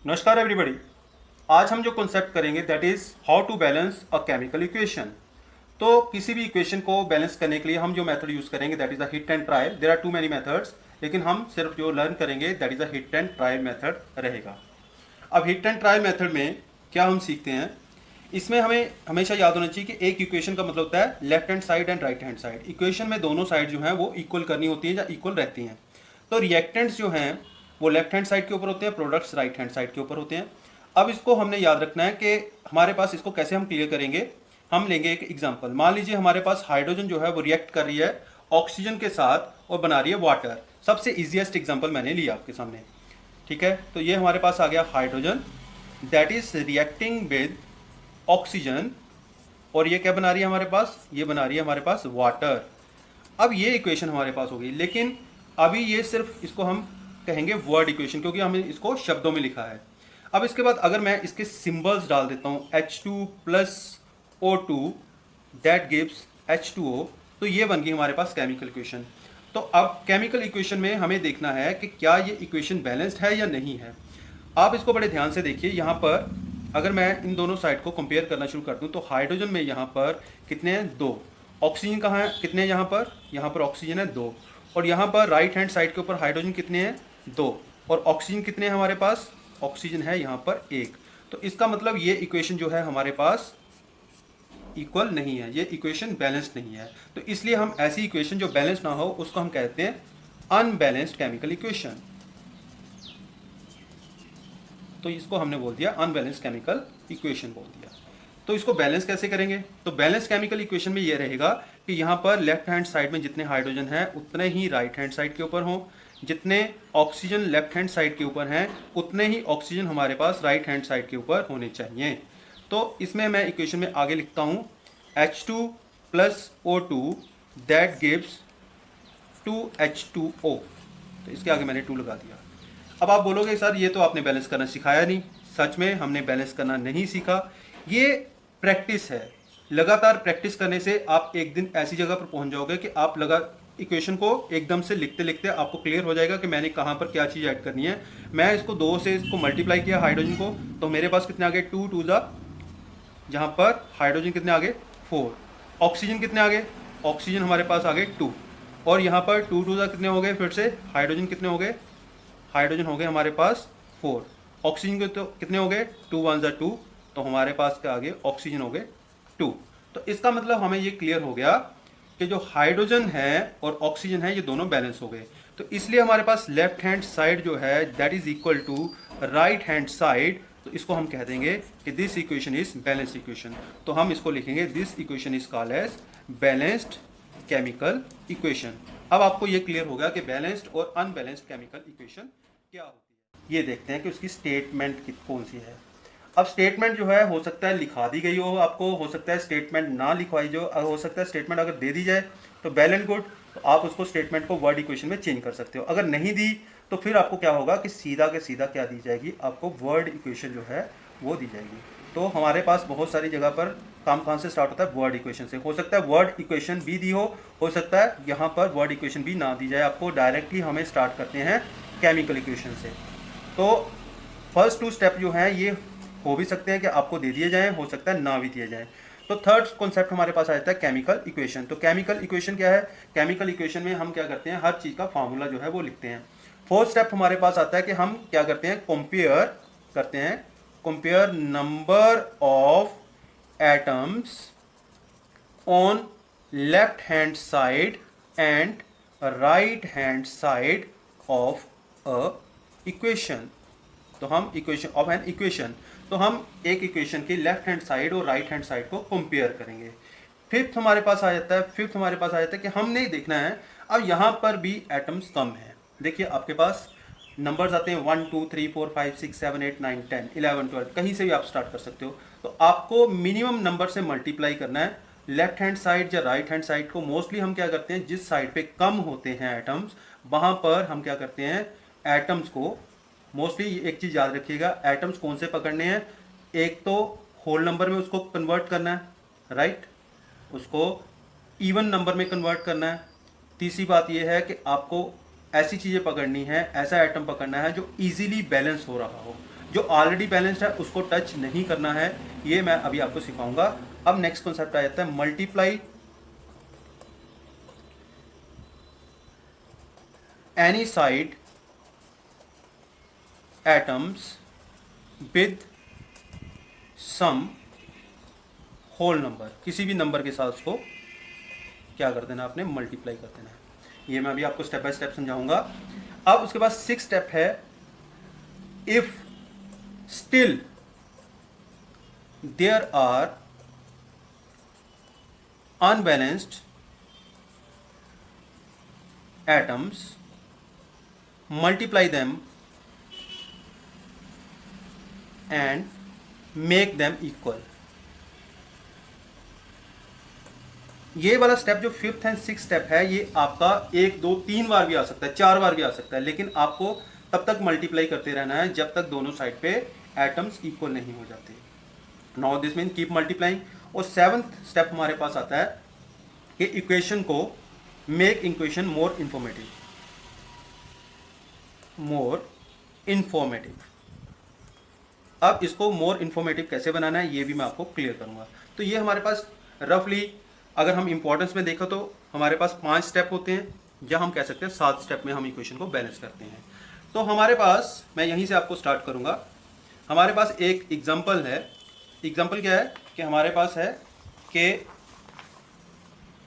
नमस्कार एवरीबॉडी। आज हम जो कॉन्सेप्ट करेंगे that is how to balance a chemical equation. तो किसी भी इक्वेशन को बैलेंस करने के लिए हम जो मेथड यूज करेंगे that is a hit and trial. There are too many methods, लेकिन हम सिर्फ जो लर्न करेंगे that is a hit and trial method रहेगा। अब हिट एंड ट्रायल मेथड में क्या हम सीखते हैं, इसमें हमें हमेशा याद होना चाहिए कि एक इक्वेशन का मतलब होता है left hand side and right hand side. Equation में दोनों साइड जो है वो इक्वल करनी होती है या इक्वल रहती हैं। तो रिएक्टेंट्स जो हैं वो लेफ्ट हैंड साइड के ऊपर होते हैं, प्रोडक्ट्स राइट हैंड साइड के ऊपर होते हैं। अब इसको हमने याद रखना है कि हमारे पास इसको कैसे हम क्लियर करेंगे। हम लेंगे एक एग्जांपल। मान लीजिए हमारे पास हाइड्रोजन जो है वो रिएक्ट कर रही है ऑक्सीजन के साथ और बना रही है वाटर। सबसे इजीएस्ट एग्जांपल मैंने लिया आपके सामने, ठीक है। तो ये हमारे पास आ गया hydrogen that is reacting with oxygen, और ये क्या बना रही है हमारे पास, ये बना रही है हमारे पास वाटर। अब ये इक्वेशन हमारे पास हो गई, लेकिन अभी ये सिर्फ इसको हम कहेंगे वर्ड इक्वेशन क्योंकि हमने इसको शब्दों में लिखा है। अब इसके बाद अगर मैं इसके सिंबल्स डाल देता हूँ H2 plus O2 that gives H2O, तो ये बन गई हमारे पास केमिकल इक्वेशन। तो अब केमिकल इक्वेशन में हमें देखना है कि क्या ये इक्वेशन बैलेंस्ड है या नहीं है। आप इसको बड़े ध्यान से देखिए। यहाँ पर अगर मैं इन दोनों साइड को कंपेयर करना शुरू कर दूँ तो हाइड्रोजन में यहाँ पर कितने हैं, 2। ऑक्सीजन कहाँ है, कितने हैं यहाँ पर ऑक्सीजन है 2। और यहाँ पर राइट हैंड साइड के ऊपर हाइड्रोजन कितने हैं, 2। और ऑक्सीजन कितने हैं हमारे पास, ऑक्सीजन है यहाँ पर 1। तो इसका मतलब ये इक्वेशन जो है हमारे पास इक्वल नहीं है, ये इक्वेशन बैलेंस्ड नहीं है। तो इसलिए हम ऐसी इक्वेशन जो बैलेंस ना हो उसको हम कहते हैं अनबैलेंस्ड केमिकल इक्वेशन। तो इसको हमने बोल दिया अनबैलेंस्ड केमिकल इक्वेशन बोल दिया। तो इसको बैलेंस कैसे करेंगे, तो बैलेंस केमिकल इक्वेशन में ये रहेगा कि यहाँ पर लेफ्ट हैंड साइड में जितने हाइड्रोजन हैं उतने ही राइट हैंड साइड के ऊपर हों, जितने ऑक्सीजन लेफ्ट हैंड साइड के ऊपर हैं उतने ही ऑक्सीजन हमारे पास राइट हैंड साइड के ऊपर होने चाहिए। तो इसमें मैं इक्वेशन में आगे लिखता हूँ H2 plus O2 that gives 2H2O। तो इसके आगे मैंने 2 लगा दिया। अब आप बोलोगे सर ये तो आपने बैलेंस करना सिखाया नहीं। सच में हमने बैलेंस करना नहीं सीखा, ये प्रैक्टिस है। लगातार प्रैक्टिस करने से आप एक दिन ऐसी जगह पर पहुंच जाओगे कि आप इक्वेशन को एकदम से लिखते लिखते आपको क्लियर हो जाएगा कि मैंने कहाँ पर क्या चीज़ ऐड करनी है। मैं इसको 2 से इसको मल्टीप्लाई किया हाइड्रोजन को, तो मेरे पास कितने आ गए, 2 2 जा, जहाँ पर हाइड्रोजन कितने आ गए 4। ऑक्सीजन कितने आ गए, ऑक्सीजन हमारे पास आ गए 2। और यहाँ पर 2 2 जा कितने हो गए, फिर से हाइड्रोजन कितने हो गए, हाइड्रोजन हो गए हमारे पास 4। ऑक्सीजन के तो कितने हो गए, 2 1 2, तो हमारे पास क्या आ गए, ऑक्सीजन हो गए 2। तो इसका मतलब हमें ये क्लियर हो गया कि जो हाइड्रोजन है और ऑक्सीजन है ये दोनों बैलेंस हो गए। तो इसलिए हमारे पास लेफ्ट हैंड साइड जो है that is equal to right hand side. तो इसको हम कह देंगे कि this equation is balanced equation. तो हम इसको लिखेंगे this equation is called as balanced chemical equation. अब आपको ये क्लियर होगा कि बैलेंस्ड और अनबैलेंस्ड केमिकल इक्वेशन क्या होती है। ये देखते हैं कि उसकी स्टेटमेंट कौन सी है। अब स्टेटमेंट जो है हो सकता है लिखा दी गई हो आपको, हो सकता है स्टेटमेंट ना लिखवाई जो, हो सकता है स्टेटमेंट अगर दे दी जाए तो वेल एंड गुड, तो आप उसको स्टेटमेंट को वर्ड इक्वेशन में चेंज कर सकते हो। अगर नहीं दी तो फिर आपको क्या होगा कि सीधा के सीधा क्या दी जाएगी, आपको वर्ड इक्वेशन जो है वो दी जाएगी। तो हमारे पास बहुत सारी जगह पर काम कहाँ से स्टार्ट होता है, वर्ड इक्वेशन से। हो सकता है वर्ड इक्वेशन भी दी हो सकता है यहाँ पर वर्ड इक्वेशन भी ना दी जाए आपको, डायरेक्टली हमें स्टार्ट करते हैं केमिकल इक्वेशन से। तो फर्स्ट 2 स्टेप जो हैं ये हो भी सकते हैं कि आपको दे दिए जाएं, हो सकता है ना भी दिए जाएं। तो थर्ड कॉन्सेप्ट हमारे पास आ जाता है केमिकल इक्वेशन। तो केमिकल इक्वेशन क्या है, केमिकल इक्वेशन में हम क्या करते हैं, हर चीज़ का फार्मूला जो है वो लिखते हैं। फोर्थ स्टेप हमारे पास आता है कि हम क्या करते हैं, कंपेयर करते हैं, compare number of atoms on left hand side and right hand side of a equation. तो हम इक्वेशन ऑफ एन इक्वेशन, तो हम एक इक्वेशन की लेफ्ट हैंड साइड और राइट हैंड साइड को कंपेयर करेंगे। फिफ्थ हमारे पास आ जाता है कि हमने देखना है अब यहाँ पर भी एटम्स कम है। देखिए आपके पास नंबर्स आते हैं 1 2 3 4 5 6 7 8 9 10 11 12, कहीं से भी आप स्टार्ट कर सकते हो। तो आपको मिनिमम नंबर से मल्टीप्लाई करना है लेफ्ट हैंड साइड या राइट हैंड साइड को। मोस्टली हम क्या करते हैं, जिस साइड पे कम होते हैं एटम्स वहाँ पर हम क्या करते हैं, एटम्स को मोस्टली एक चीज़ याद रखिएगा, एटम्स कौन से पकड़ने हैं, एक तो होल नंबर में उसको कन्वर्ट करना है, राइट, उसको इवन नंबर में कन्वर्ट करना है। तीसरी बात यह है कि आपको ऐसी चीज़ें पकड़नी है, ऐसा एटम पकड़ना है जो इजीली बैलेंस हो रहा हो, जो ऑलरेडी बैलेंस्ड है उसको टच नहीं करना है, ये मैं अभी आपको सिखाऊंगा। अब नेक्स्ट कॉन्सेप्ट आ जाता है multiply any side atoms with some whole number, किसी भी नंबर के साथ उसको क्या कर देना, आपने मल्टीप्लाई कर देना है। ये मैं अभी आपको स्टेप बाय स्टेप समझाऊंगा। अब उसके बाद 6 स्टेप है, if still there are unbalanced atoms multiply them and make them equal. ये वाला स्टेप जो 5th एंड 6th स्टेप है, ये आपका 1 2 3 बार भी आ सकता है, 4 बार भी आ सकता है, लेकिन आपको तब तक मल्टीप्लाई करते रहना है जब तक दोनों साइड पे एटम्स इक्वल नहीं हो जाते। Now this mean keep multiplying. और 7th स्टेप हमारे पास आता है कि इक्वेशन को मेक इक्वेशन मोर इंफॉर्मेटिव। अब इसको मोर इंफॉर्मेटिव कैसे बनाना है ये भी मैं आपको क्लियर करूंगा। तो ये हमारे पास रफली, अगर हम इंपॉर्टेंस में देखो तो हमारे पास 5 स्टेप होते हैं, या हम कह सकते हैं 7 स्टेप में हम इक्वेशन को बैलेंस करते हैं। तो हमारे पास, मैं यहीं से आपको स्टार्ट करूंगा। हमारे पास एक एग्जांपल है। एग्जांपल क्या है कि हमारे पास है कि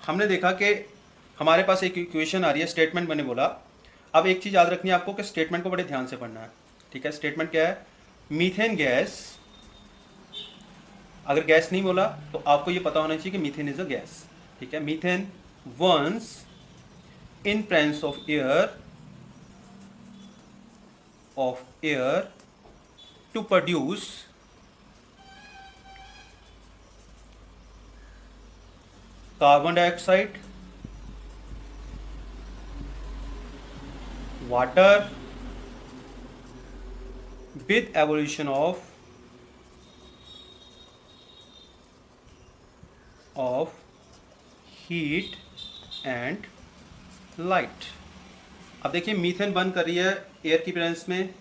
हमने देखा कि हमारे पास एक इक्वेशन आ रही है, स्टेटमेंट मैंने बोला। अब एक चीज़ याद रखनी है आपको कि स्टेटमेंट को बड़े ध्यान से पढ़ना है, ठीक है। स्टेटमेंट क्या है, मीथेन गैस, अगर गैस नहीं बोला तो आपको ये पता होना चाहिए कि मीथेन इज अ गैस, ठीक है। Methane once in presence of air to produce carbon dioxide, water with evolution of heat and light। अब देखिए मीथेन बर्न कर रही है एयर की प्रेजेंस में,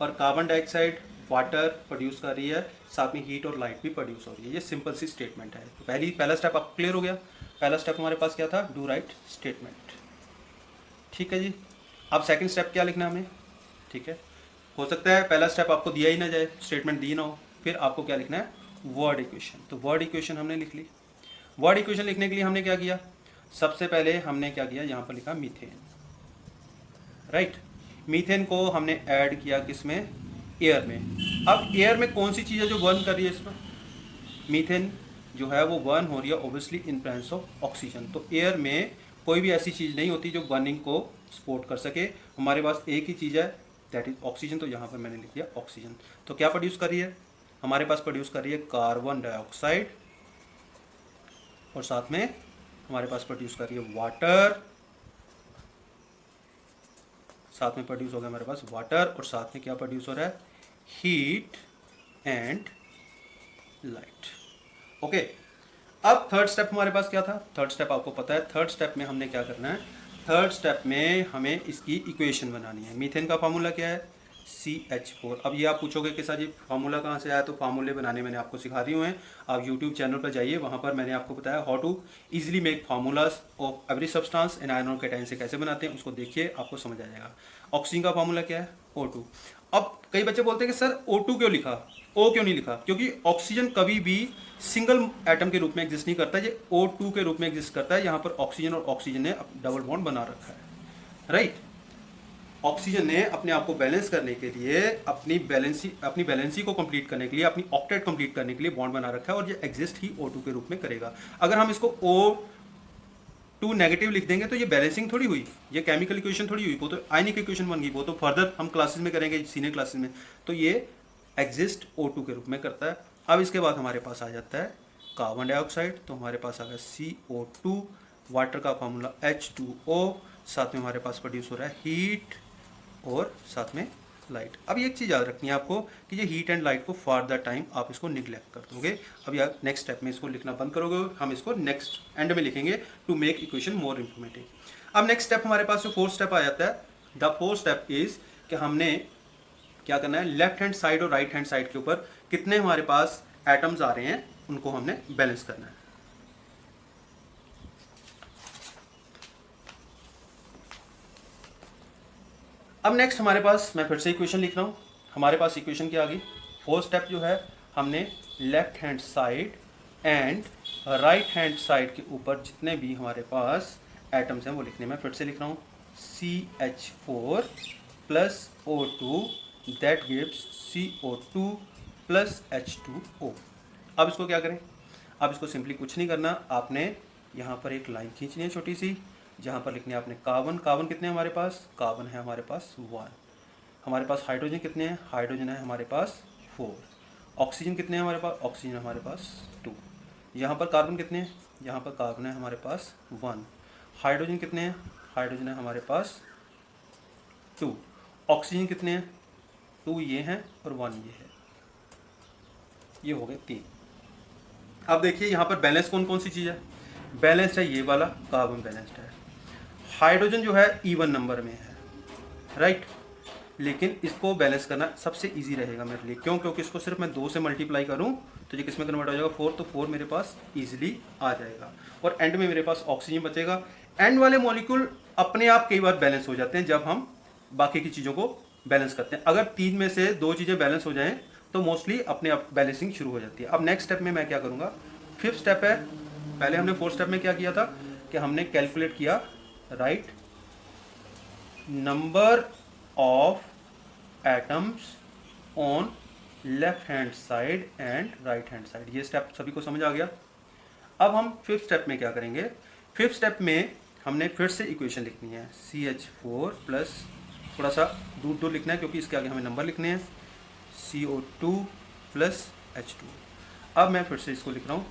और कार्बन डाइऑक्साइड वाटर प्रोड्यूस कर रही है, साथ में हीट और लाइट भी प्रोड्यूस हो रही है। ये सिंपल सी स्टेटमेंट है। तो पहला स्टेप आपको क्लियर हो गया। पहला स्टेप हमारे पास क्या था, डू राइट स्टेटमेंट, ठीक है जी। अब सेकंड स्टेप क्या लिखना है हमें, ठीक है। हो सकता है पहला स्टेप आपको दिया ही ना जाए, स्टेटमेंट दी ना हो, फिर आपको क्या लिखना है, वर्ड इक्वेशन। तो वर्ड इक्वेशन हमने लिख ली। वर्ड इक्वेशन लिखने के लिए हमने क्या किया, सबसे पहले हमने क्या किया, यहाँ पर लिखा मीथेन, राइट। मीथेन को हमने ऐड किया किसमें, एयर में। अब एयर में कौन सी चीज़ है जो बर्न कर रही है इसमें, मीथेन जो है वो बर्न हो रही है obviously in presence of oxygen. तो एयर में कोई भी ऐसी चीज़ नहीं होती जो बर्निंग को सपोर्ट कर सके। हमारे पास एक ही चीज़ है, दैट इज ऑक्सीजन। तो यहाँ पर मैंने लिख दिया ऑक्सीजन। तो क्या प्रोड्यूस कर रही है, हमारे पास प्रोड्यूस कर रही है कार्बन डाइऑक्साइड, और साथ में हमारे पास प्रोड्यूस कर रही है वाटर, साथ में प्रोड्यूस हो गया हमारे पास वाटर, और साथ में क्या प्रोड्यूस हो रहा है, हीट एंड लाइट। ओके, अब थर्ड स्टेप हमारे पास क्या था, थर्ड स्टेप आपको पता है। थर्ड स्टेप में हमने क्या करना है, थर्ड स्टेप में हमें इसकी इक्वेशन बनानी है। मीथेन का फार्मूला क्या है, CH4। अब ये आप पूछोगे कि सर ये फार्मूला कहाँ से आया, तो फार्मूले बनाने मैंने आपको सिखा दी हुए हैं। आप यूट्यूब चैनल पर जाइए, वहाँ पर मैंने आपको बताया how to easily make formulas of every substance and ion और कैटायन से कैसे बनाते हैं, उसको देखिए, आपको समझ आ जाएगा। ऑक्सीजन का फार्मूला क्या है, O2। अब कई बच्चे बोलते हैं कि सर O2 क्यों लिखा, O क्यों नहीं लिखा, क्योंकि ऑक्सीजन कभी भी सिंगल एटम के रूप में एग्जिस्ट नहीं करता, ये O2 के रूप में एग्जिस्ट करता है। यहाँ पर ऑक्सीजन और ऑक्सीजन ने डबल बॉन्ड बना रखा है, राइट। ऑक्सीजन ने अपने आप को बैलेंस करने के लिए, अपनी बैलेंसी को कंप्लीट करने के लिए, अपनी ऑक्टेट कंप्लीट करने के लिए बॉन्ड बना रखा है, और ये एग्जिस्ट ही O2 के रूप में करेगा। अगर हम इसको O2 नेगेटिव लिख देंगे तो ये बैलेंसिंग थोड़ी हुई, ये केमिकल इक्वेशन थोड़ी हुई, वो तो आयनिक इक्वेशन बन गई। वो तो फर्दर हम क्लासेस में करेंगे, सीनियर क्लासेस में। तो ये एग्जिस्ट O2 के रूप में करता है। अब इसके बाद हमारे पास आ जाता है कार्बन डाइऑक्साइड, तो हमारे पास आ गया CO2, वाटर का फार्मूला H2O, साथ में हमारे पास प्रोड्यूस हो रहा है हीट और साथ में लाइट। अब एक चीज़ याद रखनी है आपको कि ये हीट एंड लाइट को फॉर द टाइम आप इसको निगलेक्ट कर दोगे। अब यार नेक्स्ट स्टेप में इसको लिखना बंद करोगे, हम इसको नेक्स्ट एंड में लिखेंगे to make equation more informative. अब नेक्स्ट स्टेप हमारे पास जो फोर्थ स्टेप आ जाता है, द फोर्थ स्टेप इज कि हमने क्या करना है, लेफ्ट हैंड साइड और राइट हैंड साइड के ऊपर कितने हमारे पास एटम्स आ रहे हैं उनको हमने बैलेंस करना है। अब नेक्स्ट हमारे पास, मैं फिर से इक्वेशन लिख रहा हूँ, हमारे पास इक्वेशन क्या आ गई, फोर्थ स्टेप जो है हमने left hand side and right hand side के ऊपर जितने भी हमारे पास एटम्स हैं वो लिखने में, फिर से लिख रहा हूँ CH4 plus O2 that gives CO2 plus H2O। अब इसको क्या करें, अब इसको सिंपली कुछ नहीं करना, आपने यहाँ पर एक लाइन खींचनी है छोटी सी, जहाँ पर लिखने है आपने कार्बन, कार्बन कितने हैं हमारे पास, कार्बन है हमारे पास 1, हमारे पास हाइड्रोजन कितने हैं, हाइड्रोजन है हमारे पास 4, ऑक्सीजन कितने हैं हमारे पास, ऑक्सीजन हमारे पास 2, यहाँ पर कार्बन कितने हैं, यहाँ पर कार्बन है हमारे पास 1, हाइड्रोजन कितने हैं, हाइड्रोजन है हमारे पास 2, ऑक्सीजन कितने हैं 2 ये हैं और 1 ये है, ये हो गए 3। अब देखिए यहाँ पर बैलेंस कौन कौन सी चीज़ है, बैलेंस है ये वाला कार्बन बैलेंस्ड है, हाइड्रोजन जो है इवन नंबर में है, राइट, लेकिन इसको बैलेंस करना सबसे इजी रहेगा मेरे लिए, क्यों, क्योंकि इसको सिर्फ मैं 2 से मल्टीप्लाई करूं तो ये किस में कन्वर्ट हो जाएगा 4, तो 4 मेरे पास इजीली आ जाएगा और एंड में मेरे पास ऑक्सीजन बचेगा। एंड वाले मॉलिक्यूल अपने आप कई बार बैलेंस हो जाते हैं जब हम बाकी की चीज़ों को बैलेंस करते हैं, अगर 3 में से 2 चीज़ें बैलेंस हो जाएँ तो मोस्टली अपने आप बैलेंसिंग शुरू हो जाती है। अब नेक्स्ट स्टेप में मैं क्या करूँगा, 5th स्टेप है, पहले हमने 4th स्टेप में क्या किया था कि हमने कैलकुलेट किया right number of atoms on left hand side and right hand side, ये स्टेप सभी को समझ आ गया। अब हम 5th स्टेप में क्या करेंगे, 5th स्टेप में हमने फिर से इक्वेशन लिखनी है CH4 प्लस, थोड़ा सा दूर दूर लिखना है क्योंकि इसके आगे हमें नंबर लिखने हैं, CO2 प्लस H2। अब मैं फिर से इसको लिख रहा हूँ,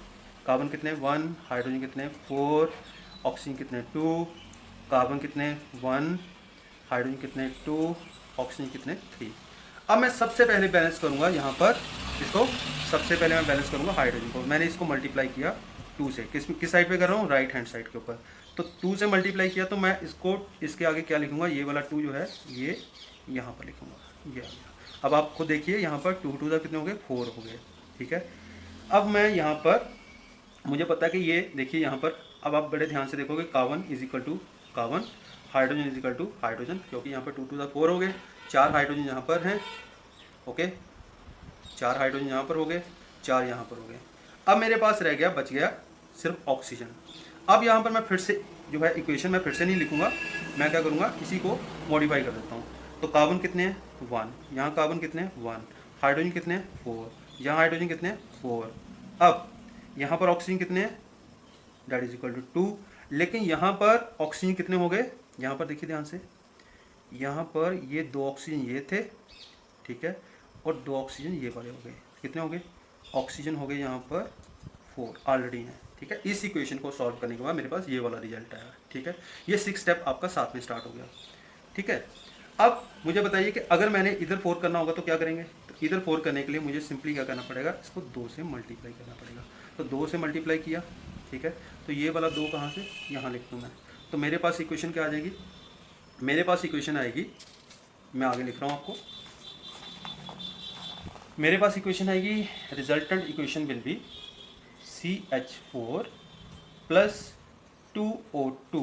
कार्बन कितने 1, हाइड्रोजन कितने 4, ऑक्सीजन कितने 2, कार्बन कितने 1, हाइड्रोजन कितने 2, ऑक्सीजन कितने 3। अब मैं सबसे पहले बैलेंस करूंगा यहाँ पर इसको, सबसे पहले मैं बैलेंस करूंगा हाइड्रोजन को, मैंने इसको मल्टीप्लाई किया 2 से, किस साइड पे कर रहा हूँ, राइट हैंड साइड के ऊपर, तो 2 से मल्टीप्लाई किया तो मैं इसको इसके आगे क्या लिखूंगा, ये वाला 2 जो है ये यहाँ पर लिखूंगा, ये आ गया। अब आप खुद देखिए यहाँ पर 2 2 कितने हो गए 4 हो गए, ठीक है। अब मैं यहाँ पर, मुझे पता है कि ये देखिए यहाँ पर, अब आप बड़े ध्यान से देखोगे carbon is equal to carbon, hydrogen is equal to hydrogen, क्योंकि यहाँ पर 2 2 4 हो गए, 4 हाइड्रोजन यहाँ पर हैं, ओके, 4 हाइड्रोजन यहाँ पर हो गए, 4 यहाँ पर हो गए। अब मेरे पास रह गया, बच गया सिर्फ ऑक्सीजन। अब यहाँ पर मैं फिर से जो है इक्वेशन मैं फिर से नहीं लिखूंगा, मैं क्या करूँगा इसी को मॉडिफाई कर देता हूँ। तो कार्बन कितने हैं 1, यहाँ कार्बन कितने हैं 1, हाइड्रोजन कितने हैं 4, यहाँ हाइड्रोजन कितने हैं 4, अब यहाँ पर ऑक्सीजन कितने हैं दैट इज इक्वल टू 2, लेकिन यहाँ पर ऑक्सीजन कितने हो गए, यहाँ पर देखिए ध्यान से, यहाँ पर ये 2 ऑक्सीजन ये थे, ठीक है, और 2 ऑक्सीजन ये वाले हो गए, कितने हो गए, ऑक्सीजन हो गए यहाँ पर 4 ऑलरेडी हैं, ठीक है। इस इक्वेशन को सॉल्व करने के बाद मेरे पास ये वाला रिजल्ट आया, ठीक है। ये 6 स्टेप आपका साथ में स्टार्ट हो गया, ठीक है। अब मुझे बताइए कि अगर मैंने इधर 4 करना होगा तो क्या करेंगे, तो इधर 4 करने के लिए मुझे सिंपली क्या करना पड़ेगा, इसको 2 से मल्टीप्लाई करना पड़ेगा, तो 2 से मल्टीप्लाई किया, ठीक है, तो ये वाला 2 कहाँ से, यहाँ लिख दूँ मैं, तो मेरे पास इक्वेशन क्या आ जाएगी, मेरे पास इक्वेशन आएगी, मैं आगे लिख रहा हूँ आपको, मेरे पास इक्वेशन आएगी, resultant equation will be CH4 plus 2O2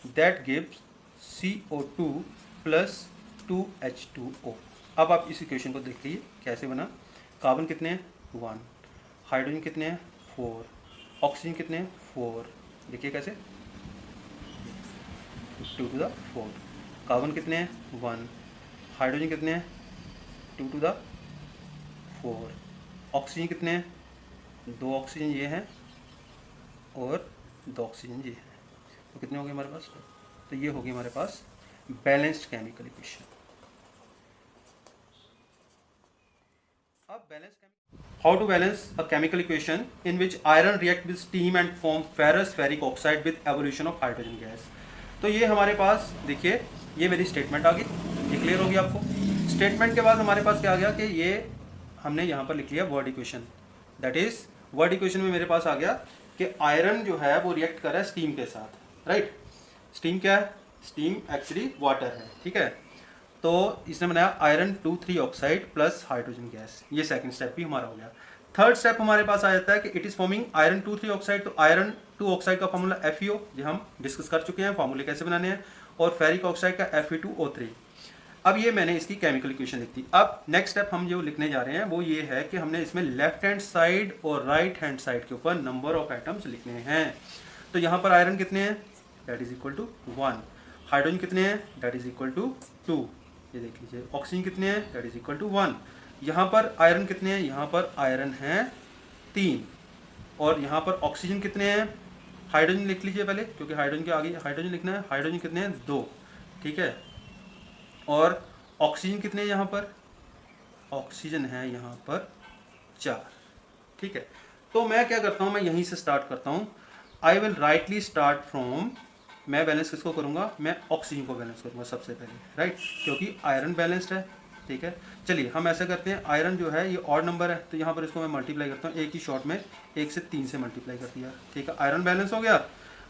that gives CO2 plus 2H2O। अब आप इस इक्वेशन को देखिए कैसे बना, कार्बन कितने हैं 1, हाइड्रोजन कितने हैं 4, ऑक्सीजन कितने हैं 4, देखिए कैसे 2 to the 4, कार्बन कितने हैं 1, हाइड्रोजन कितने हैं 2 to the 4, ऑक्सीजन कितने हैं 2 ऑक्सीजन ये हैं और 2 ऑक्सीजन ये हैं, तो कितने हो गए हमारे पास, तो ये हो गई हमारे पास बैलेंस्ड केमिकल इक्वेशन। अब how to balance a chemical equation in which iron react with steam and form ferrous ferric oxide with evolution of hydrogen gas. तो ये हमारे पास देखिए, ये मेरी स्टेटमेंट आ गई, ये क्लियर होगी आपको। स्टेटमेंट के बाद हमारे पास क्या आ गया कि ये हमने यहाँ पर लिख लिया word equation, that is word equation में मेरे पास आ गया कि आयरन जो है वो रिएक्ट कर रहा है स्टीम के साथ, राइट। स्टीम क्या है, स्टीम एक्चुअली वाटर है, ठीक है। तो इसने बनाया iron 2,3 oxide plus hydrogen gas. ये सेकंड स्टेप भी हमारा हो गया। थर्ड स्टेप हमारे पास आ जाता है कि it is forming iron 2,3 oxide. तो आयरन 2 ऑक्साइड का फॉर्मूला FeO, जो हम डिस्कस कर चुके हैं फॉर्मूले कैसे बनाने हैं, और फेरिक ऑक्साइड का Fe2O3। अब ये मैंने इसकी केमिकल इक्वेशन लिख दी। अब नेक्स्ट स्टेप हम जो लिखने जा रहे हैं वो ये है कि हमने इसमें लेफ्ट हैंड साइड और राइट हैंड साइड के ऊपर नंबर ऑफ एटम्स लिखने हैं। तो यहाँ पर आयरन कितने हैं, that is equal to 1। Hydrogen कितने हैं, दैट इज इक्वल टू 2। ये देख लीजिए। ऑक्सीजन कितने हैं, दैट इज इक्वल टू 1। यहाँ पर आयरन कितने हैं, यहाँ पर आयरन है 3। और यहाँ पर ऑक्सीजन कितने हैं, हाइड्रोजन लिख लीजिए पहले, क्योंकि हाइड्रोजन के आगे हाइड्रोजन लिखना है। हाइड्रोजन कितने हैं, 2, ठीक है। और ऑक्सीजन कितने हैं यहाँ पर, ऑक्सीजन है यहाँ पर 4, ठीक है। तो मैं क्या करता हूँ, मैं यहीं से स्टार्ट करता हूँ। I will rightly start from, मैं बैलेंस किसको करूँगा, मैं ऑक्सीजन को बैलेंस करूँगा सबसे पहले, राइट, क्योंकि आयरन बैलेंस्ड है, ठीक है। चलिए हम ऐसा करते हैं, आयरन जो है ये ऑड नंबर है, तो यहाँ पर इसको मैं मल्टीप्लाई करता हूँ, एक ही शॉट में 1 से 3 से मल्टीप्लाई कर दिया, ठीक है। आयरन बैलेंस हो गया।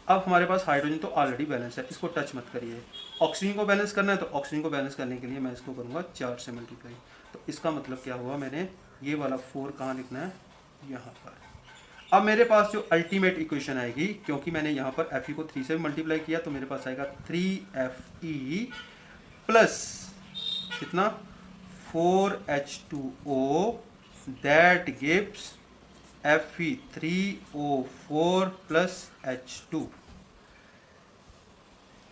अब हमारे पास हाइड्रोजन तो ऑलरेडी बैलेंस है, इसको टच मत करिए। ऑक्सीजन को बैलेंस करना है, तो ऑक्सीजन को बैलेंस करने के लिए मैं इसको करूँगा 4 से मल्टीप्लाई। तो इसका मतलब क्या हुआ, मैंने ये वाला 4 कहाँ लिखना है, यहाँ पर। अब मेरे पास जो अल्टीमेट इक्वेशन आएगी, क्योंकि मैंने यहाँ पर Fe को 3 से मल्टीप्लाई किया, तो मेरे पास आएगा 3Fe प्लस कितना 4H2O, that gives Fe3O4 plus H2।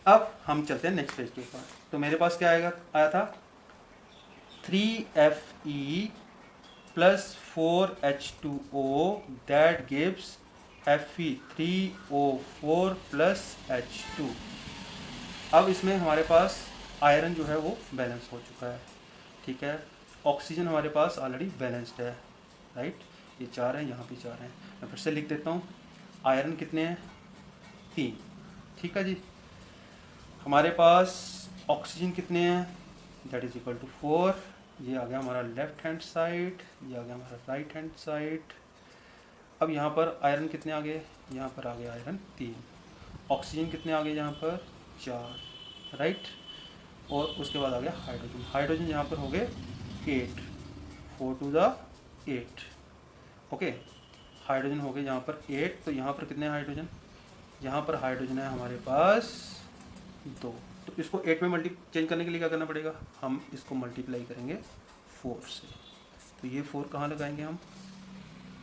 अब हम चलते हैं नेक्स्ट पेज के ऊपर। तो मेरे पास क्या आया था 3Fe plus 4H2O, that gives Fe3O4 plus H2। अब इसमें हमारे पास आयरन जो है वो बैलेंस हो चुका है, ठीक है। ऑक्सीजन हमारे पास ऑलरेडी बैलेंस्ड है, राइट। ये 4 हैं, यहाँ भी 4 हैं। मैं फिर से लिख देता हूँ, आयरन कितने हैं, 3, ठीक है जी। हमारे पास ऑक्सीजन कितने हैं, दैट इज इक्वल टू 4। ये आ गया हमारा लेफ्ट हैंड साइड, ये आ गया हमारा राइट हैंड साइड। अब यहाँ पर आयरन कितने आ गए, यहाँ पर आ गए आयरन 3। ऑक्सीजन कितने आ गए, यहाँ पर 4, राइट। और उसके बाद आ गया हाइड्रोजन। हाइड्रोजन यहाँ पर हो गए 8, 4 टू द 8, ओके। हाइड्रोजन हो गए यहाँ पर 8। तो यहाँ पर कितने हाइड्रोजन, यहाँ पर हाइड्रोजन है हमारे पास 2। तो इसको 8 में चेंज करने के लिए क्या करना पड़ेगा, हम इसको मल्टीप्लाई करेंगे 4 से। तो ये 4 कहाँ लगाएंगे हम,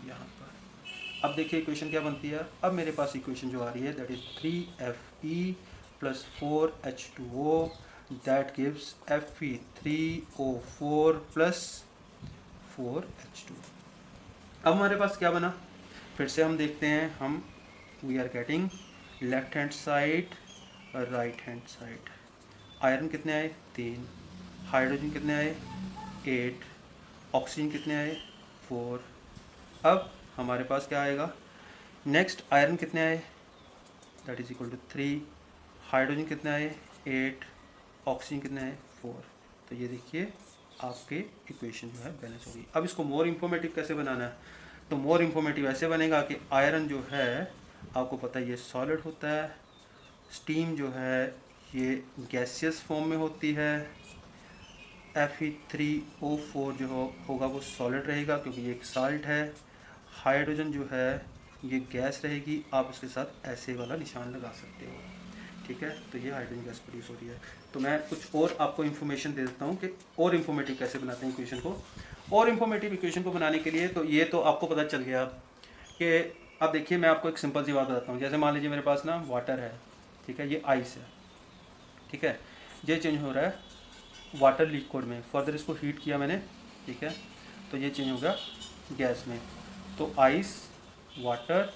यहाँ पर। अब देखिए इक्वेशन क्या बनती है। अब मेरे पास इक्वेशन जो आ रही है, that is 3Fe plus 4H2O, that gives Fe3O4 plus 4H2। अब हमारे पास क्या बना, फिर से हम देखते हैं। हम we are getting left hand side, right hand side. Iron कितने आए, 3। हाइड्रोजन कितने आए, 8। ऑक्सीजन कितने आए, 4। अब हमारे पास क्या आएगा, नेक्स्ट आयरन कितने आए, that is equal to 3। Hydrogen कितने आए, 8। ऑक्सीजन कितने आए, 4। तो ये देखिए आपके इक्वेशन जो है बैलेंस होगी। अब इसको मोर इन्फॉर्मेटिव कैसे बनाना है, तो मोर इन्फॉर्मेटिव ऐसे बनेगा कि आयरन जो है आपको पता है ये सॉलिड होता है, स्टीम जो है ये गैसियस फॉर्म में होती है, Fe3O4 जो होगा वो सॉलिड रहेगा क्योंकि ये एक साल्ट है। हाइड्रोजन जो है ये गैस रहेगी, आप इसके साथ ऐसे वाला निशान लगा सकते हो, ठीक है। तो ये हाइड्रोजन गैस प्रोड्यूस हो रही है। तो मैं कुछ और आपको इन्फॉर्मेशन दे देता हूँ कि और इन्फॉर्मेटिव कैसे बनाते हैं इक्वेशन को। और इन्फॉर्मेटिव इक्वेशन को बनाने के लिए तो ये तो आपको पता चल गया कि अब देखिए मैं आपको एक सिंपल सी बात बताता हूँ। जैसे मान लीजिए मेरे पास ना वाटर है, ठीक है, ये आइस है, ठीक है। ये चेंज हो रहा है वाटर लिक्विड में, फर्दर इसको हीट किया मैंने, ठीक है, तो ये चेंज हो गया गैस में। तो ice, water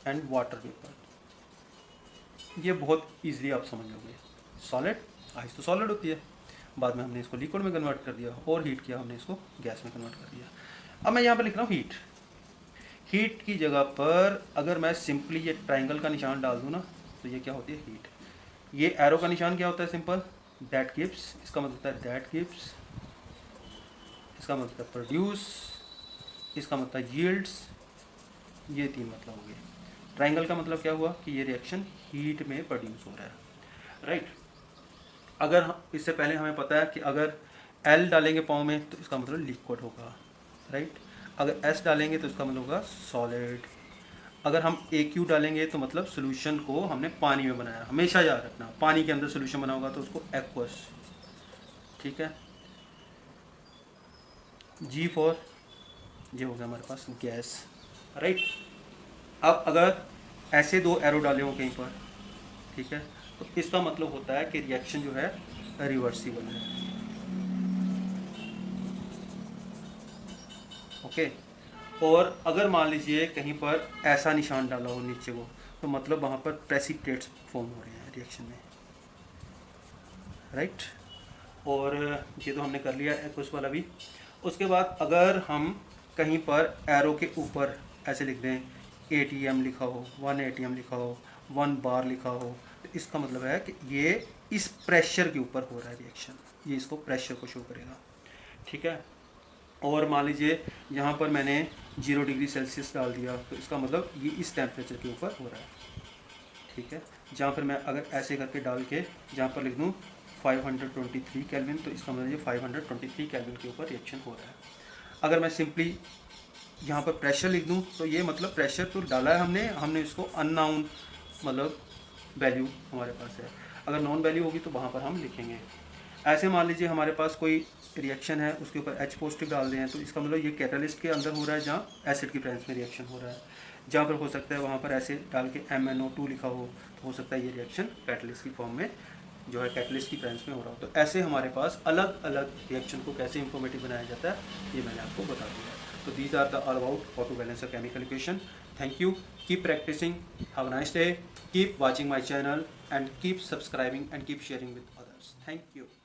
and water vapour, ये बहुत इजीली आप समझ लोगे। सॉलिड, आइस तो सॉलिड होती है, बाद में हमने इसको लिक्विड में कन्वर्ट कर दिया और हीट किया, हमने इसको गैस में कन्वर्ट कर दिया। अब मैं यहाँ पर लिख रहा हूँ हीट। हीट की जगह पर अगर मैं सिंपली ये ट्राइंगल का निशान डाल दूँ ना, तो ये क्या होती है, हीट। ये एरो का निशान क्या होता है, सिंपल, दैट गिव्स, इसका मतलब होता है दैट गिव्स, इसका मतलब है प्रोड्यूस, इसका मतलब यील्ड्स। ये 3 मतलब हो गए। ट्राइंगल का मतलब क्या हुआ कि ये रिएक्शन हीट में प्रोड्यूस हो रहा है, राइट। अगर इससे पहले हमें पता है कि अगर L डालेंगे पाँव में तो इसका मतलब लिक्विड होगा, राइट। अगर S डालेंगे तो इसका मतलब होगा सॉलिड। अगर हम AQ डालेंगे तो मतलब सोल्यूशन को हमने पानी में बनाया। हमेशा याद रखना, पानी के अंदर सोल्यूशन बना होगा तो उसको एक्वस, ठीक है। G4 ये हो गया हमारे पास गैस, राइट। अब अगर ऐसे दो एरो डाले हो कहीं पर, ठीक है, तो इसका मतलब होता है कि रिएक्शन जो है रिवर्सिबल है, ओके। और अगर मान लीजिए कहीं पर ऐसा निशान डाला हो नीचे को, तो मतलब वहाँ पर प्रेसिपिटेट्स फॉर्म हो रहे हैं रिएक्शन में, राइट। और ये तो हमने कर लिया एक्वस वाला भी। उसके बाद अगर हम कहीं पर एरो के ऊपर ऐसे लिख दें ATM लिखा हो, 1 ATM लिखा हो, 1 बार लिखा हो, तो इसका मतलब है कि ये इस प्रेशर के ऊपर हो रहा है रिएक्शन, ये इसको प्रेशर को शो करेगा, ठीक है। और मान लीजिए यहाँ पर मैंने 0 डिग्री सेल्सियस डाल दिया, तो इसका मतलब ये इस टेम्परेचर के ऊपर हो रहा है, ठीक है। जहाँ पर मैं अगर ऐसे करके डाल के जहाँ पर लिख दूँ 523 केल्विन, तो इसका मतलब ये 523 केल्विन के ऊपर रिएक्शन हो रहा है। अगर मैं सिंपली यहाँ पर प्रेशर लिख दूँ तो ये मतलब प्रेशर तो डाला है हमने इसको अननाउन मतलब वैल्यू हमारे पास है। अगर नॉन वैल्यू होगी तो वहाँ पर हम लिखेंगे। ऐसे मान लीजिए हमारे पास कोई रिएक्शन है, उसके ऊपर H पॉजिटिव डाल दें, तो इसका मतलब ये कैटलिस्ट के अंदर हो रहा है जहाँ एसिड की प्रेजेंस में रिएक्शन हो रहा है। जहाँ पर हो सकता है वहाँ पर ऐसे डाल के MnO2 लिखा हो सकता है ये रिएक्शन कैटलिस्ट की फॉर्म में जो है कैटलिस्ट की प्रेजेंस में हो रहा हो। तो ऐसे हमारे पास अलग अलग रिएक्शन को कैसे इंफॉर्मेटिव बनाया जाता है ये मैंने आपको बता दिया है। So these are the all about how to balance a chemical equation. Thank you. Keep practicing. Have a nice day. Keep watching my channel and keep subscribing and keep sharing with others. Thank you.